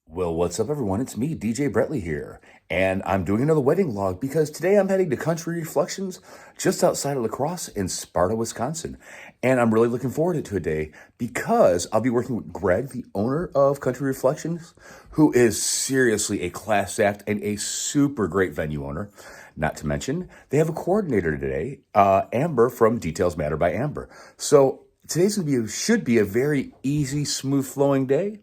Well, what's up, everyone? It's me, DJ Bretley here, and I'm doing another wedding vlog because today I'm heading to Country Reflections just outside of La Crosse in Sparta, Wisconsin. And I'm really looking forward to today because I'll be working with Greg, the owner of Country Reflections, who is seriously a class act and a super great venue owner. Not to mention, they have a coordinator today, Amber from Details Matter by Amber. So today's should be a very easy, smooth flowing day.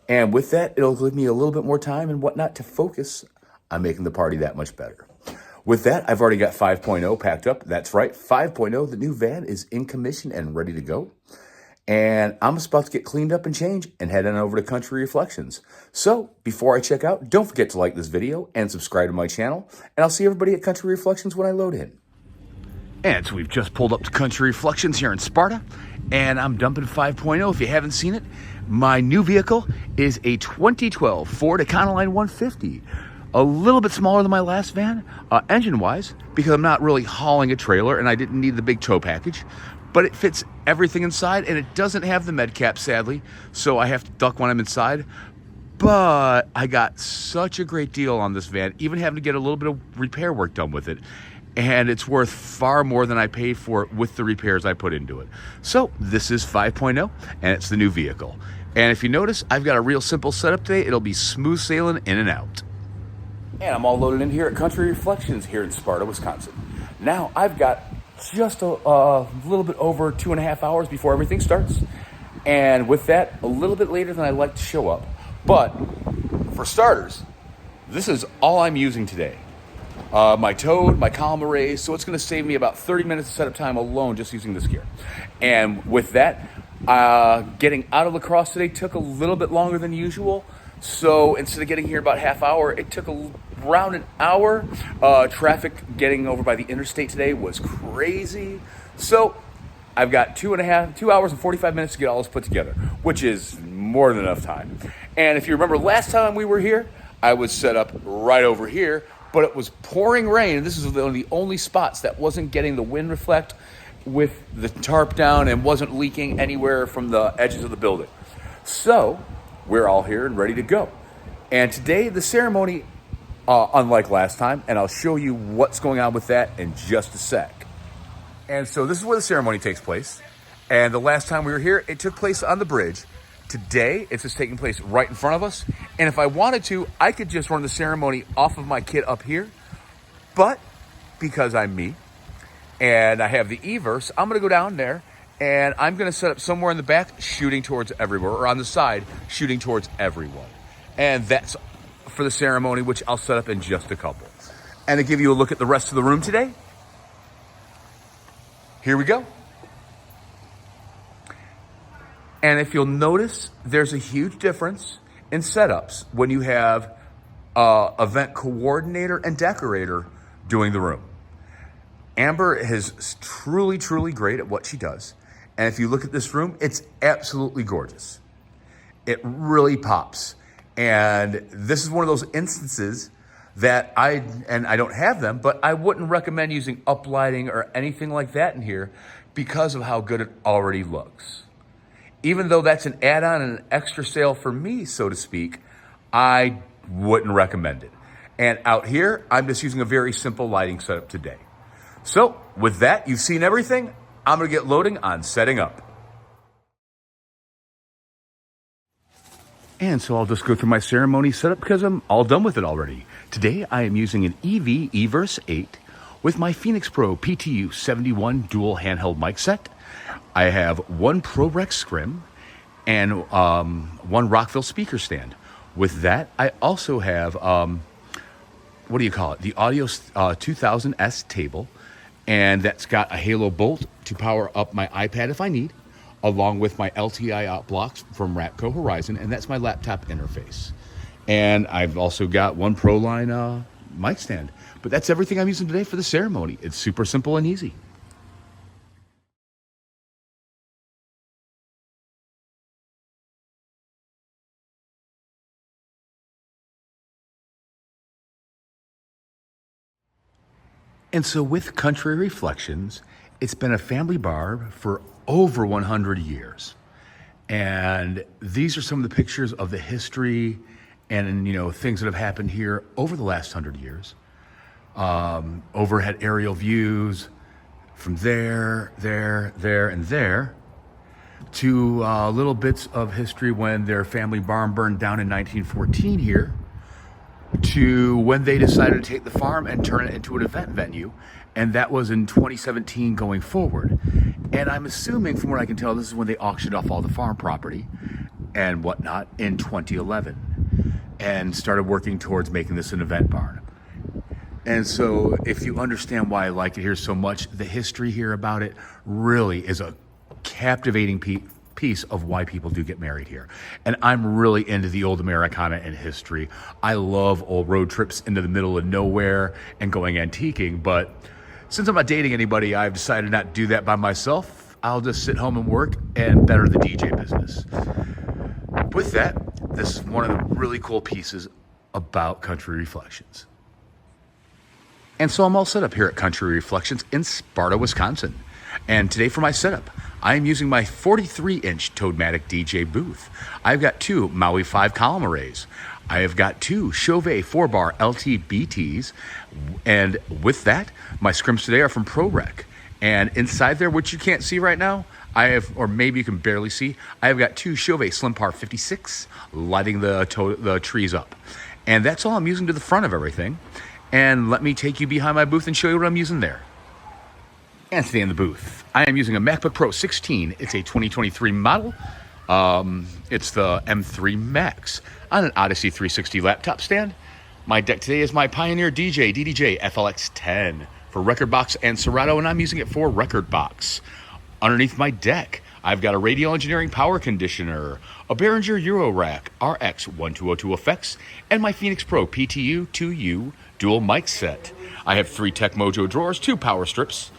And with that, it'll give me a little bit more time and whatnot to focus on making the party that much better. With that, I've already got 5.0 packed up. That's right, 5.0, the new van is in commission and ready to go. And I'm just about to get cleaned up and change and head on over to Country Reflections. So before I check out, don't forget to like this video and subscribe to my channel. And I'll see everybody at Country Reflections when I load in. And so we've just pulled up to Country Reflections here in Sparta, and I'm dumping 5.0. If you haven't seen it, my new vehicle is a 2012 Ford Econoline 150. A little bit smaller than my last van, engine-wise, because I'm not really hauling a trailer and I didn't need the big tow package. But it fits everything inside, and it doesn't have the med cap, sadly, so I have to duck when I'm inside. But I got such a great deal on this van, even having to get a little bit of repair work done with it. And it's worth far more than I paid for it with the repairs I put into it. So this is 5.0, and it's the new vehicle. And if you notice, I've got a real simple setup today. It'll be smooth sailing in and out. And I'm all loaded in here at Country Reflections here in Sparta, Wisconsin. Now I've got just a little bit over 2.5 hours before everything starts. And with that, a little bit later than I like to show up. But for starters, this is all I'm using today. My Toad, my column arrays, so it's going to save me about 30 minutes of setup time alone just using this gear. And with that, getting out of La Crosse today took a little bit longer than usual. So instead of getting here about half hour, it took around an hour. Traffic getting over by the interstate today was crazy. So I've got 2 hours and 45 minutes to get all this put together, which is more than enough time. And if you remember last time we were here, I was set up right over here, but it was pouring rain, and this is one of the only spots that wasn't getting the wind reflect with the tarp down and wasn't leaking anywhere from the edges of the building. So we're all here and ready to go. And today, the ceremony, unlike last time, and I'll show you what's going on with that in just a sec. And so this is where the ceremony takes place. And the last time we were here, it took place on the bridge. Today, it's just taking place right in front of us. And if I wanted to, I could just run the ceremony off of my kit up here. But because I'm me and I have the Everse, I'm gonna go down there and I'm gonna set up somewhere in the back shooting towards everywhere, or on the side shooting towards everyone. And that's for the ceremony, which I'll set up in just a couple. And to give you a look at the rest of the room today, here we go. And if you'll notice, there's a huge difference in setups when you have event coordinator and decorator doing the room. Amber is truly, truly great at what she does. And if you look at this room, it's absolutely gorgeous. It really pops. And this is one of those instances that I don't have them, but I wouldn't recommend using uplighting or anything like that in here because of how good it already looks. Even though that's an add-on and an extra sale for me, so to speak, I wouldn't recommend it. And out here, I'm just using a very simple lighting setup today. So with that, you've seen everything. I'm gonna get loading on setting up. And so I'll just go through my ceremony setup because I'm all done with it already. Today, I am using an Everse 8 with my Phenyx Pro PTU-2U dual handheld mic set. I have one ProRec scrim and one Rockville speaker stand. With that, I also have, the Audio 2000S table, and that's got a Halo bolt to power up my iPad if I need, along with my LTI out blocks from Ratco Horizon, and that's my laptop interface. And I've also got one Proline mic stand. But that's everything I'm using today for the ceremony. It's super simple and easy. And so with Country Reflections, it's been a family bar for over 100 years. And these are some of the pictures of the history and you know, things that have happened here over the last 100 years. Overhead aerial views from there, and there, to little bits of history when their family barn burned down in 1914 here, to when they decided to take the farm and turn it into an event venue, and that was in 2017 going forward. And I'm assuming, from what I can tell, this is when they auctioned off all the farm property and whatnot in 2011 and started working towards making this an event barn. And so if you understand why I like it here so much, the history here about it really is a captivating piece of why people do get married here. And I'm really into the old Americana and history. I love old road trips into the middle of nowhere and going antiquing, but since I'm not dating anybody, I've decided not to do that by myself. I'll just sit home and work and better the DJ business. With that, this is one of the really cool pieces about Country Reflections. And so I'm all set up here at Country Reflections in Sparta, Wisconsin. And today for my setup, I am using my 43-inch Toadmatic DJ booth. I've got two Maui 5-column arrays. I have got two Chauvet 4-bar LT-BTs. And with that, my scrims today are from ProRec. And inside there, which you can't see right now, I have, or maybe you can barely see, I have got two Chauvet Slimpar 56 lighting the trees up. And that's all I'm using to the front of everything. And let me take you behind my booth and show you what I'm using there. And today in the booth, I am using a MacBook Pro 16. It's a 2023 model. It's the M3 Max on an Odyssey 360 laptop stand. My deck today is my Pioneer DJ DDJ FLX10 for Record Box and Serato, and I'm using it for Record Box. Underneath my deck, I've got a Radial Engineering power conditioner, a Behringer Eurorack RX1202 effects, and my Phenyx Pro PTU-2U dual mic set. I have 3 Tech Mojo drawers, 2 power strips,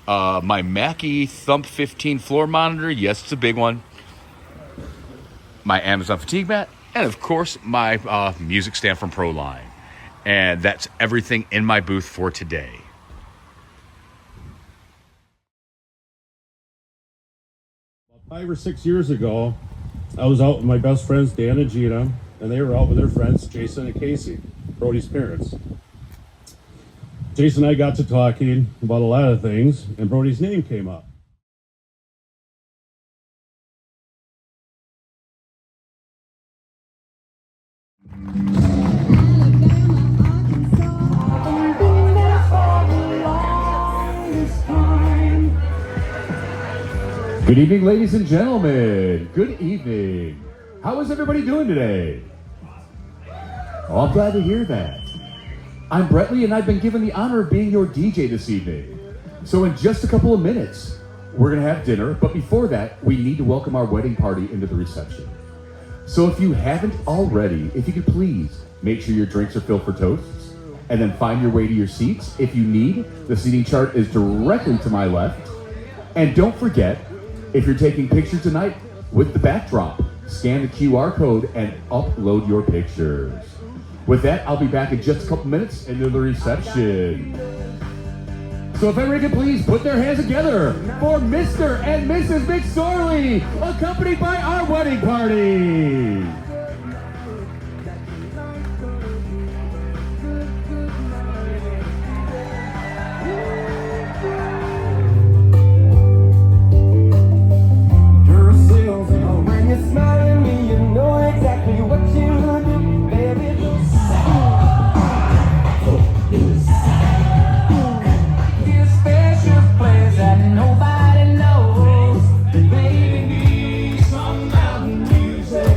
my Mackie Thump 15 floor monitor, yes, it's a big one, my Amazon fatigue mat, and of course my music stand from Proline. And that's everything in my booth for today. About 5 or 6 years ago, I was out with my best friends, Dan and Gina, and they were out with their friends, Jason and Casey, Brody's parents. Jason and I got to talking about a lot of things, and Brody's name came up. Good evening, ladies and gentlemen. Good evening. How is everybody doing today? Oh, I'm glad to hear that. I'm Brettley, and I've been given the honor of being your DJ this evening. So in just a couple of minutes, we're going to have dinner, but before that, we need to welcome our wedding party into the reception. So if you haven't already, if you could please make sure your drinks are filled for toasts, and then find your way to your seats. If you need, the seating chart is directly to my left. And don't forget, if you're taking pictures tonight with the backdrop, scan the QR code and upload your pictures. With that, I'll be back in just a couple minutes into the reception. So if everybody could please put their hands together for Mr. and Mrs. McSorley, accompanied by our wedding party. Nobody knows, baby, some mountain music.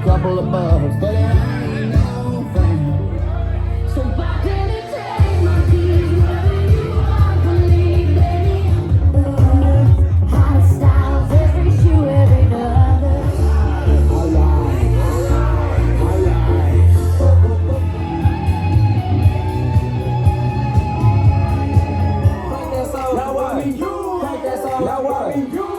couple of bucks, but it ain't no thing. So why did it take my keys? Whether you are believe, baby. Hot styles, every shoe, every dollar. Now what?